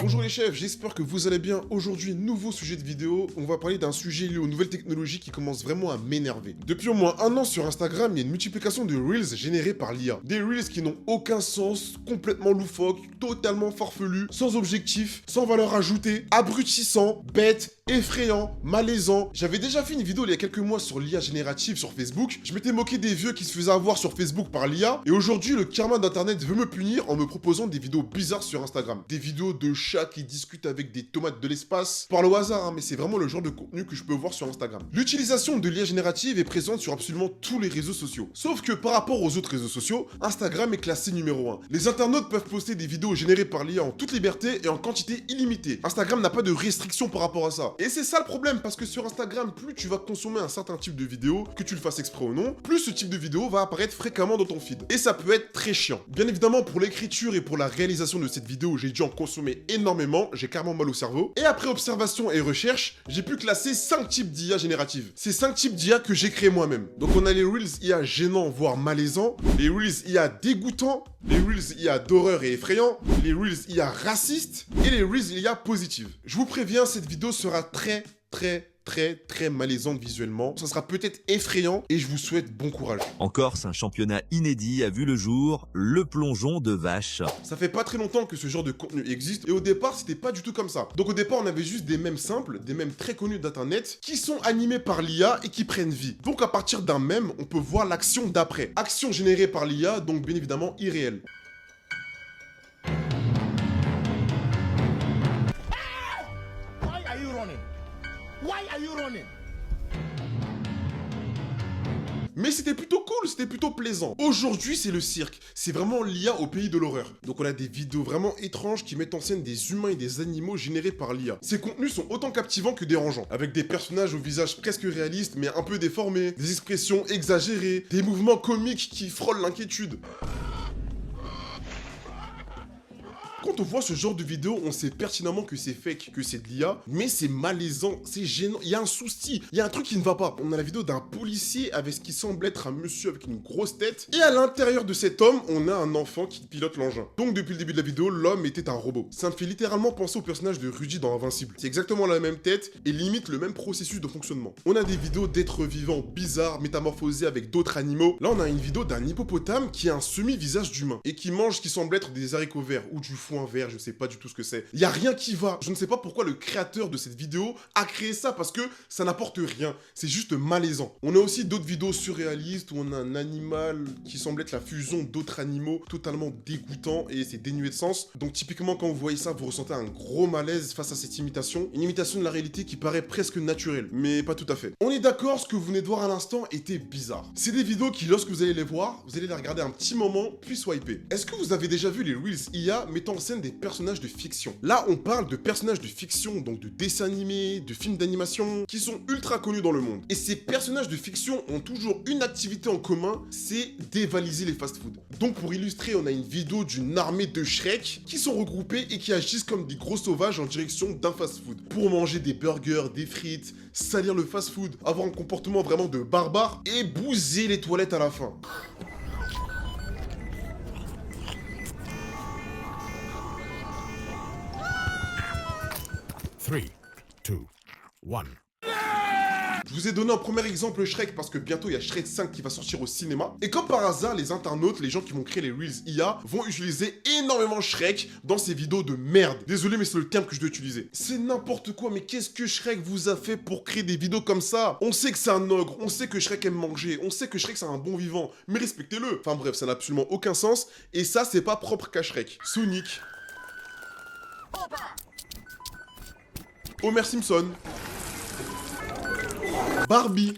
Bonjour les chefs, j'espère que vous allez bien. Aujourd'hui, nouveau sujet de vidéo. On va parler d'un sujet lié aux nouvelles technologies qui commence vraiment à m'énerver. Depuis au moins un an sur Instagram, il y a une multiplication de Reels générés par l'IA. Des Reels qui n'ont aucun sens, complètement loufoques, totalement farfelus, sans objectif, sans valeur ajoutée, abrutissants, bêtes, effrayants, malaisants. J'avais déjà fait une vidéo il y a quelques mois sur l'IA générative sur Facebook. Je m'étais moqué des vieux qui se faisaient avoir sur Facebook par l'IA. Et aujourd'hui, le karma d'internet veut me punir en me proposant des vidéos bizarres sur Instagram. Des vidéos de chats qui discutent avec des tomates de l'espace. Par le hasard, hein, mais c'est vraiment le genre de contenu que je peux voir sur Instagram. L'utilisation de l'IA générative est présente sur absolument tous les réseaux sociaux. Sauf que par rapport aux autres réseaux sociaux, Instagram est classé numéro 1. Les internautes peuvent poster des vidéos générées par l'IA en toute liberté et en quantité illimitée. Instagram n'a pas de restrictions par rapport à ça. Et c'est ça le problème, parce que sur Instagram, plus tu vas consommer un certain type de vidéo, que tu le fasses exprès ou non, plus ce type de vidéo va apparaître fréquemment dans ton feed. Et ça peut être très chiant. Bien évidemment, pour l'écriture et pour la réalisation de cette vidéo, j'ai dû en consommer énormément, j'ai carrément mal au cerveau. Et après observation et recherche, j'ai pu classer 5 types d'IA génératives. Ces 5 types d'IA que j'ai créés moi-même. Donc on a les Reels IA gênants, voire malaisants, les Reels IA dégoûtants, les Reels IA d'horreur et effrayants, les Reels IA racistes et les Reels IA positives. Je vous préviens, cette vidéo sera très malaisante visuellement. Ça sera peut-être effrayant et je vous souhaite bon courage. En Corse, un championnat inédit a vu le jour, le plongeon de vache. Ça fait pas très longtemps que ce genre de contenu existe et au départ c'était pas du tout comme ça. Donc au départ on avait juste des mèmes simples, des mèmes très connus d'internet qui sont animés par l'IA et qui prennent vie. Donc à partir d'un mème, on peut voir l'action d'après. Action générée par l'IA, donc bien évidemment irréelle. Why are you running? Mais c'était plutôt cool, c'était plutôt plaisant. Aujourd'hui, c'est le cirque. C'est vraiment l'IA au pays de l'horreur. Donc on a des vidéos vraiment étranges qui mettent en scène des humains et des animaux générés par l'IA. Ces contenus sont autant captivants que dérangeants, avec des personnages au visage presque réaliste mais un peu déformés, des expressions exagérées, des mouvements comiques qui frôlent l'inquiétude. Quand on voit ce genre de vidéo, on sait pertinemment que c'est fake, que c'est de l'IA, mais c'est malaisant, c'est gênant, il y a un souci, il y a un truc qui ne va pas. On a la vidéo d'un policier avec ce qui semble être un monsieur avec une grosse tête, et à l'intérieur de cet homme, on a un enfant qui pilote l'engin. Donc depuis le début de la vidéo, l'homme était un robot. Ça me fait littéralement penser au personnage de Rudy dans Invincible. C'est exactement la même tête et limite le même processus de fonctionnement. On a des vidéos d'êtres vivants bizarres, métamorphosés avec d'autres animaux. Là, on a une vidéo d'un hippopotame qui a un semi-visage d'humain et qui mange ce qui semble être des haricots verts ou du foin vert, je sais pas du tout ce que c'est. Il y a rien qui va. Je ne sais pas pourquoi le créateur de cette vidéo a créé ça parce que ça n'apporte rien. C'est juste malaisant. On a aussi d'autres vidéos surréalistes où on a un animal qui semble être la fusion d'autres animaux totalement dégoûtant et c'est dénué de sens. Donc typiquement quand vous voyez ça, vous ressentez un gros malaise face à cette imitation. Une imitation de la réalité qui paraît presque naturelle, mais pas tout à fait. On est d'accord, ce que vous venez de voir à l'instant était bizarre. C'est des vidéos qui, lorsque vous allez les voir, vous allez les regarder un petit moment, puis swiper. Est-ce que vous avez déjà vu les Reels IA mettant en scène des personnages de fiction? Là, on parle de personnages de fiction, donc de dessins animés, de films d'animation, qui sont ultra connus dans le monde. Et ces personnages de fiction ont toujours une activité en commun, c'est dévaliser les fast-foods. Donc pour illustrer, on a une vidéo d'une armée de Shrek qui sont regroupés et qui agissent comme des gros sauvages en direction d'un fast-food. Pour manger des burgers, des frites, salir le fast-food, avoir un comportement vraiment de barbare et bouser les toilettes à la fin. Three, two, one. Je vous ai donné un premier exemple Shrek parce que bientôt il y a Shrek 5 qui va sortir au cinéma. Et comme par hasard, les internautes, les gens qui vont créer les Reels IA, vont utiliser énormément Shrek dans ces vidéos de merde. Désolé mais c'est le terme que je dois utiliser. C'est n'importe quoi, mais qu'est-ce que Shrek vous a fait pour créer des vidéos comme ça? On sait que c'est un ogre, on sait que Shrek aime manger, on sait que Shrek c'est un bon vivant, mais respectez-le. Enfin bref, ça n'a absolument aucun sens et ça c'est pas propre qu'à Shrek. Sonic. Homer Simpson. Barbie.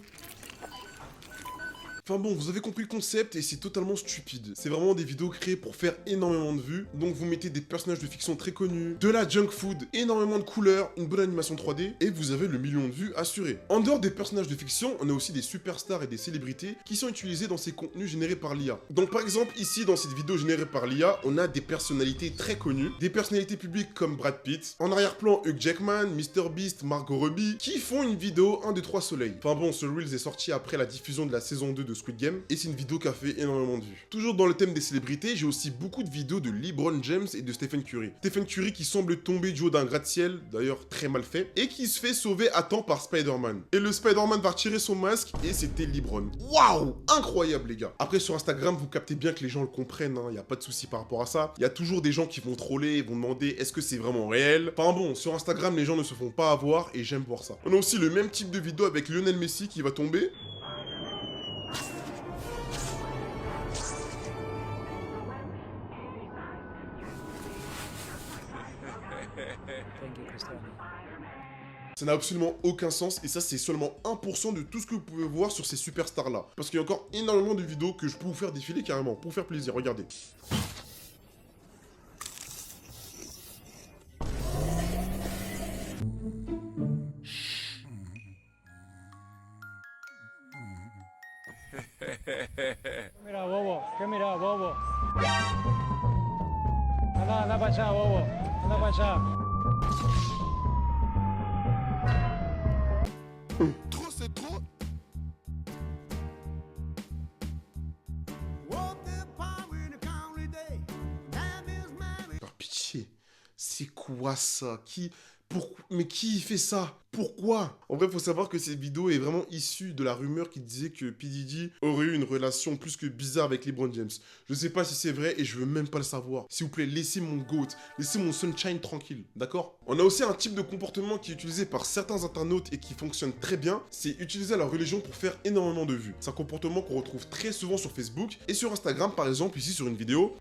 Enfin bon, vous avez compris le concept et c'est totalement stupide. C'est vraiment des vidéos créées pour faire énormément de vues. Donc vous mettez des personnages de fiction très connus, de la junk food, énormément de couleurs, une bonne animation 3D et vous avez le million de vues assuré. En dehors des personnages de fiction, on a aussi des superstars et des célébrités qui sont utilisés dans ces contenus générés par l'IA. Donc par exemple, ici dans cette vidéo générée par l'IA, on a des personnalités très connues, des personnalités publiques comme Brad Pitt, en arrière-plan Hugh Jackman, MrBeast, Margot Robbie, qui font une vidéo 1, 2, 3 soleils. Enfin bon, ce Reels est sorti après la diffusion de la saison 2 de Squid Game, et c'est une vidéo qui a fait énormément de vues. Toujours dans le thème des célébrités, j'ai aussi beaucoup de vidéos de LeBron James et de Stephen Curry. Stephen Curry qui semble tomber du haut d'un gratte-ciel, d'ailleurs très mal fait, et qui se fait sauver à temps par Spider-Man. Et le Spider-Man va retirer son masque, et c'était LeBron. Waouh, incroyable les gars. Après sur Instagram, vous captez bien que les gens le comprennent, hein, y a pas de souci par rapport à ça. Il y a toujours des gens qui vont troller, vont demander est-ce que c'est vraiment réel. Enfin bon, sur Instagram, les gens ne se font pas avoir, et j'aime voir ça. On a aussi le même type de vidéo avec Lionel Messi qui va tomber. Ça n'a absolument aucun sens et ça c'est seulement 1% de tout ce que vous pouvez voir sur ces superstars là. Parce qu'il y a encore énormément de vidéos que je peux vous faire défiler carrément, pour vous faire plaisir, regardez. Mira, bobo, ¿qué mira, bobo? Anda para allá, bobo, anda para allá. Trop, c'est trop. Par pitié, c'est quoi ça? Mais qui fait ça? Pourquoi? En vrai, faut savoir que cette vidéo est vraiment issue de la rumeur qui disait que P. Diddy aurait eu une relation plus que bizarre avec LeBron James. Je sais pas si c'est vrai et je veux même pas le savoir. S'il vous plaît, laissez mon GOAT, laissez mon Sunshine tranquille, d'accord? On a aussi un type de comportement qui est utilisé par certains internautes et qui fonctionne très bien, c'est utiliser la religion pour faire énormément de vues. C'est un comportement qu'on retrouve très souvent sur Facebook et sur Instagram, par exemple, ici sur une vidéo.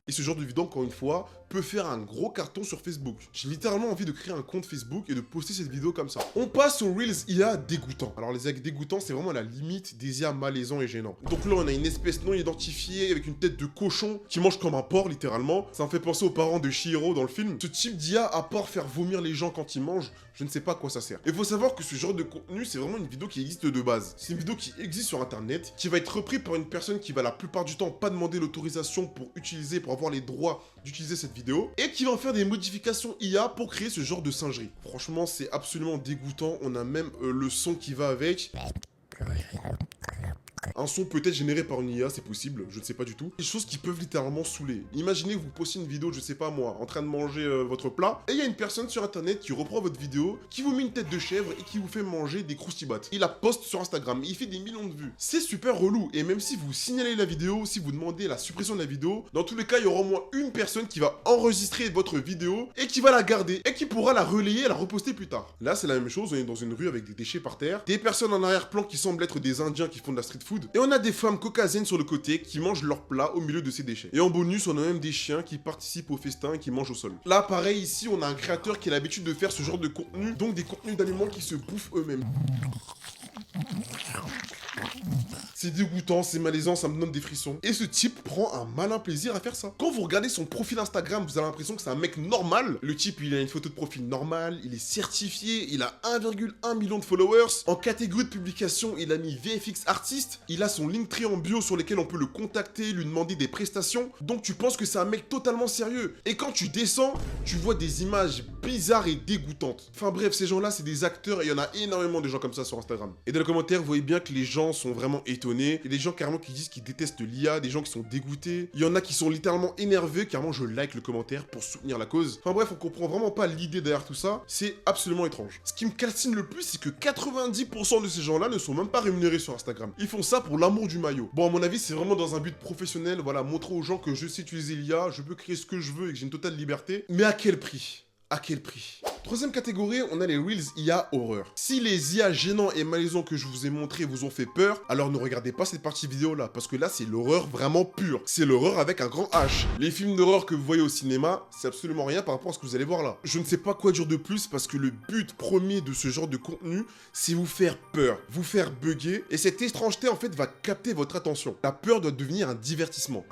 Et ce genre de vidéo, encore une fois, peut faire un gros carton sur Facebook. J'ai littéralement envie de créer un compte Facebook et de poster cette vidéo comme ça. On passe aux Reels IA dégoûtants. Alors les IA dégoûtants, c'est vraiment la limite des IA malaisants et gênants. Donc là, on a une espèce non identifiée avec une tête de cochon qui mange comme un porc, littéralement. Ça me fait penser aux parents de Chihiro dans le film. Ce type d'IA, à part faire vomir les gens quand ils mangent, je ne sais pas à quoi ça sert. Il faut savoir que ce genre de contenu, c'est vraiment une vidéo qui existe de base. C'est une vidéo qui existe sur Internet, qui va être reprise par une personne qui va la plupart du temps pas demander l'autorisation pour avoir les droits d'utiliser cette vidéo, et qui va en faire des modifications IA pour créer ce genre de singerie. Franchement, c'est absolument dégoûtant. On a même le son qui va avec. Un son peut-être généré par une IA, c'est possible, je ne sais pas du tout. Des choses qui peuvent littéralement saouler. Imaginez vous postez une vidéo, je sais pas moi, en train de manger votre plat, et il y a une personne sur internet qui reprend votre vidéo, qui vous met une tête de chèvre et qui vous fait manger des croustibots. Il la poste sur Instagram, il fait des millions de vues. C'est super relou, et même si vous signalez la vidéo, si vous demandez la suppression de la vidéo, dans tous les cas, il y aura au moins une personne qui va enregistrer votre vidéo, et qui va la garder, et qui pourra la relayer et la reposter plus tard. Là, c'est la même chose, on est dans une rue avec des déchets par terre, des personnes en arrière-plan qui semblent être des Indiens qui font de la street food, et on a des femmes caucasiennes sur le côté qui mangent leur plat au milieu de ces déchets. Et en bonus, on a même des chiens qui participent au festin et qui mangent au sol. Là, pareil, ici, on a un créateur qui a l'habitude de faire ce genre de contenu, donc des contenus d'animaux qui se bouffent eux-mêmes. C'est dégoûtant, c'est malaisant, ça me donne des frissons. Et ce type prend un malin plaisir à faire ça. Quand vous regardez son profil Instagram, vous avez l'impression que c'est un mec normal. Le type, il a une photo de profil normale, il est certifié, il a 1,1 million de followers. En catégorie de publication, il a mis VFX artiste. Il a son Linktree en bio sur lesquels on peut le contacter, lui demander des prestations. Donc tu penses que c'est un mec totalement sérieux. Et quand tu descends, tu vois des images bizarres et dégoûtantes. Enfin bref, ces gens-là, c'est des acteurs et il y en a énormément de gens comme ça sur Instagram. Et dans les commentaires, vous voyez bien que les gens sont vraiment étonnés. Il y a des gens carrément qui disent qu'ils détestent l'IA, des gens qui sont dégoûtés. Il y en a qui sont littéralement énervés, carrément je like le commentaire pour soutenir la cause. Enfin bref, on comprend vraiment pas l'idée derrière tout ça. C'est absolument étrange. Ce qui me calcine le plus, c'est que 90% de ces gens-là ne sont même pas rémunérés sur Instagram. Ils font ça pour l'amour du maillot. Bon, à mon avis, c'est vraiment dans un but professionnel. Voilà, montrer aux gens que je sais utiliser l'IA, je peux créer ce que je veux et que j'ai une totale liberté. Mais à quel prix? À quel prix? Troisième catégorie, on a les Reels IA horreur. Si les IA gênants et malaisants que je vous ai montrés vous ont fait peur, alors ne regardez pas cette partie vidéo là, parce que là c'est l'horreur vraiment pure. C'est l'horreur avec un grand H. Les films d'horreur que vous voyez au cinéma, c'est absolument rien par rapport à ce que vous allez voir là. Je ne sais pas quoi dire de plus parce que le but premier de ce genre de contenu, c'est vous faire peur, vous faire bugger, et cette étrangeté en fait va capter votre attention. La peur doit devenir un divertissement.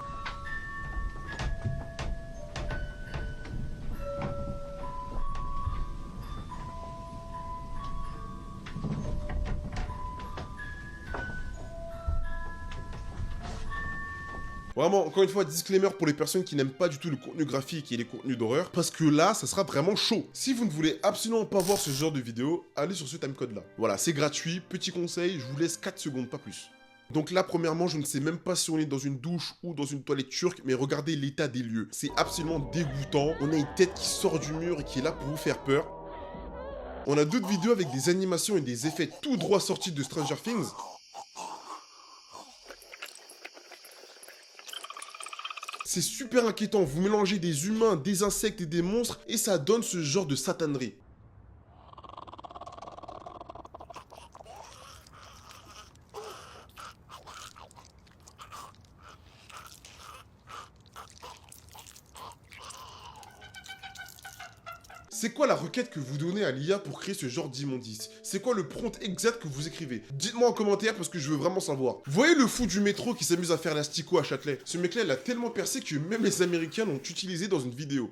Vraiment, encore une fois, disclaimer pour les personnes qui n'aiment pas du tout le contenu graphique et les contenus d'horreur, parce que là, ça sera vraiment chaud. Si vous ne voulez absolument pas voir ce genre de vidéo, allez sur ce timecode là. Voilà, c'est gratuit, petit conseil, je vous laisse 4 secondes, pas plus. Donc là, premièrement, je ne sais même pas si on est dans une douche ou dans une toilette turque, mais regardez l'état des lieux. C'est absolument dégoûtant. On a une tête qui sort du mur et qui est là pour vous faire peur. On a d'autres vidéos avec des animations et des effets tout droit sortis de Stranger Things. C'est super inquiétant, vous mélangez des humains, des insectes et des monstres, et ça donne ce genre de satanerie. C'est quoi la requête que vous donnez à l'IA pour créer ce genre d'immondice? C'est quoi le prompt exact que vous écrivez? Dites-moi en commentaire parce que je veux vraiment savoir. Vous voyez le fou du métro qui s'amuse à faire l'asticot à Châtelet? Ce mec-là, il a tellement percé que même les Américains l'ont utilisé dans une vidéo.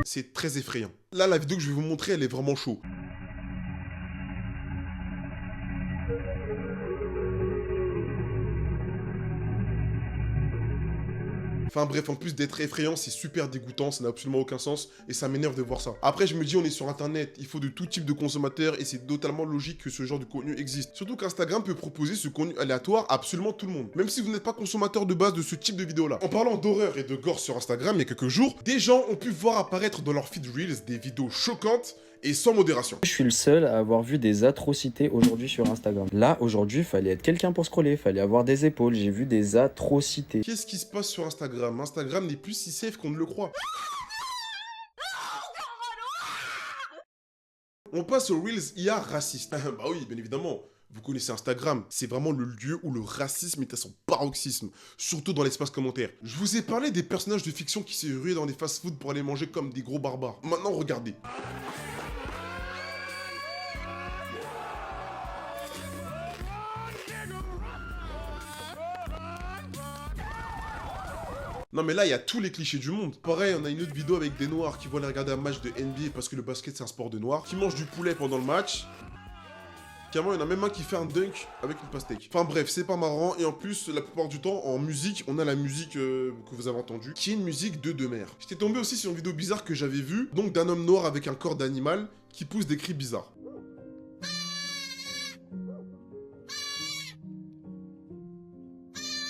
C'est très effrayant. Là, la vidéo que je vais vous montrer, elle est vraiment chaude. Enfin bref, en plus d'être effrayant, c'est super dégoûtant, ça n'a absolument aucun sens, et ça m'énerve de voir ça. Après, je me dis, on est sur internet, il faut de tout type de consommateurs, et c'est totalement logique que ce genre de contenu existe. Surtout qu'Instagram peut proposer ce contenu aléatoire à absolument tout le monde, même si vous n'êtes pas consommateur de base de ce type de vidéo-là. En parlant d'horreur et de gore sur Instagram, il y a quelques jours, des gens ont pu voir apparaître dans leur feed Reels des vidéos choquantes, et sans modération. Je suis le seul à avoir vu des atrocités aujourd'hui sur Instagram. Là, aujourd'hui, il fallait être quelqu'un pour scroller, il fallait avoir des épaules, j'ai vu des atrocités. Qu'est-ce qui se passe sur Instagram? Instagram n'est plus si safe qu'on ne le croit. On passe aux Reels IA raciste. Bah oui, bien évidemment. Vous connaissez Instagram, c'est vraiment le lieu où le racisme est à son paroxysme, surtout dans l'espace commentaire. Je vous ai parlé des personnages de fiction qui se ruaient dans des fast-food pour aller manger comme des gros barbares. Maintenant, regardez. Non mais là, il y a tous les clichés du monde. Pareil, on a une autre vidéo avec des noirs qui vont aller regarder un match de NBA parce que le basket c'est un sport de noirs, qui mangent du poulet pendant le match. Carrément, il y en a même un qui fait un dunk avec une pastèque. Enfin bref, c'est pas marrant. Et en plus, la plupart du temps, en musique, on a la musique que vous avez entendue, qui est une musique de mer. J'étais tombé aussi sur une vidéo bizarre que j'avais vue, donc d'un homme noir avec un corps d'animal qui pousse des cris bizarres.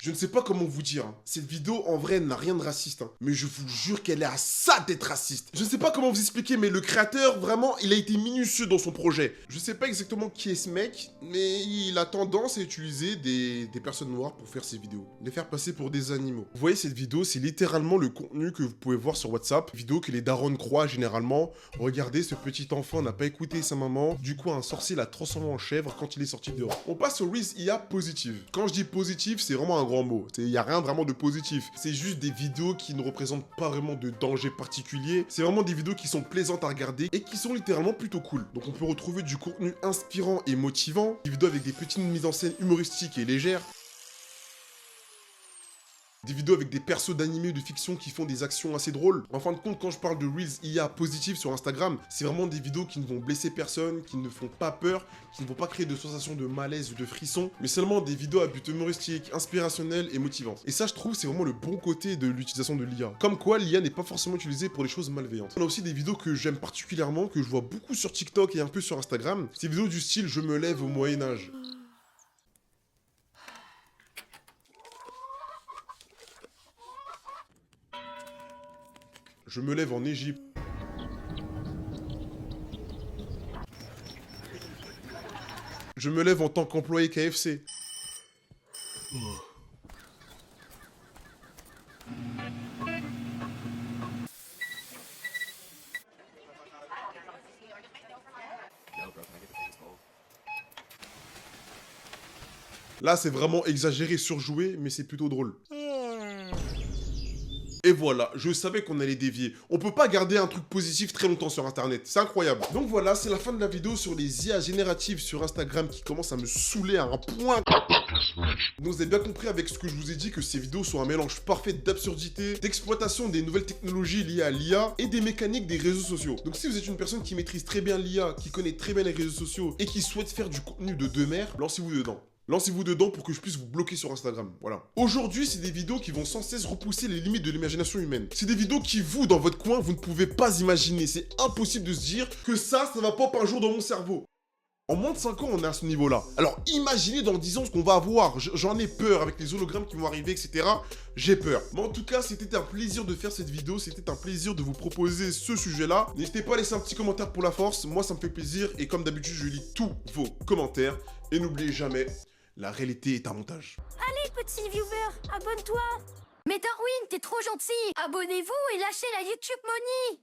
Je ne sais pas comment vous dire, hein. Cette vidéo en vrai n'a rien de raciste, hein. Mais je vous jure qu'elle est à ça d'être raciste. Je ne sais pas comment vous expliquer, mais le créateur, vraiment, il a été minutieux dans son projet. Je sais pas exactement qui est ce mec, mais il a tendance à utiliser des personnes noires pour faire ses vidéos. Les faire passer pour des animaux. Vous voyez cette vidéo, c'est littéralement le contenu que vous pouvez voir sur WhatsApp. Vidéo que les darons croient généralement. Regardez, ce petit enfant n'a pas écouté sa maman. Du coup, un sorcier l'a transformé en chèvre quand il est sorti dehors. On passe au Reels IA positive. Quand je dis positive, c'est vraiment un grand mot. Il n'y a rien vraiment de positif. C'est juste des vidéos qui ne représentent pas vraiment de danger particulier. C'est vraiment des vidéos qui sont plaisantes à regarder et qui sont littéralement plutôt cool. Donc on peut retrouver du contenu inspirant et motivant, des vidéos avec des petites mises en scène humoristiques et légères. Des vidéos avec des persos d'animés de fiction qui font des actions assez drôles. En fin de compte, quand je parle de Reels IA positive sur Instagram, c'est vraiment des vidéos qui ne vont blesser personne, qui ne font pas peur, qui ne vont pas créer de sensation de malaise ou de frisson, mais seulement des vidéos à but humoristique, inspirationnel et motivante. Et ça, je trouve, c'est vraiment le bon côté de l'utilisation de l'IA. Comme quoi, l'IA n'est pas forcément utilisée pour des choses malveillantes. On a aussi des vidéos que j'aime particulièrement, que je vois beaucoup sur TikTok et un peu sur Instagram. Ces vidéos du style « Je me lève au Moyen-Âge ». Je me lève en Égypte. Je me lève en tant qu'employé KFC. Là, c'est vraiment exagéré, surjoué, mais c'est plutôt drôle. Et voilà, je savais qu'on allait dévier. On peut pas garder un truc positif très longtemps sur internet, c'est incroyable. Donc voilà, c'est la fin de la vidéo sur les IA génératives sur Instagram qui commencent à me saouler à un point. Donc vous avez bien compris avec ce que je vous ai dit que ces vidéos sont un mélange parfait d'absurdité, d'exploitation des nouvelles technologies liées à l'IA et des mécaniques des réseaux sociaux. Donc si vous êtes une personne qui maîtrise très bien l'IA, qui connaît très bien les réseaux sociaux et qui souhaite faire du contenu de deux mers, lancez-vous dedans. Lancez-vous dedans pour que je puisse vous bloquer sur Instagram, voilà. Aujourd'hui, c'est des vidéos qui vont sans cesse repousser les limites de l'imagination humaine. C'est des vidéos qui, vous, dans votre coin, vous ne pouvez pas imaginer. C'est impossible de se dire que ça va pop un jour dans mon cerveau. En moins de 5 ans, on est à ce niveau-là. Alors, imaginez dans 10 ans ce qu'on va avoir. J'en ai peur avec les hologrammes qui vont arriver, etc. J'ai peur. Mais en tout cas, c'était un plaisir de faire cette vidéo. C'était un plaisir de vous proposer ce sujet-là. N'hésitez pas à laisser un petit commentaire pour la force. Moi, ça me fait plaisir. Et comme d'habitude, je lis tous vos commentaires. Et n'oubliez jamais, la réalité est un montage. Allez, petit viewer, abonne-toi. Mais Darwin, t'es trop gentil. Abonnez-vous et lâchez la YouTube Money.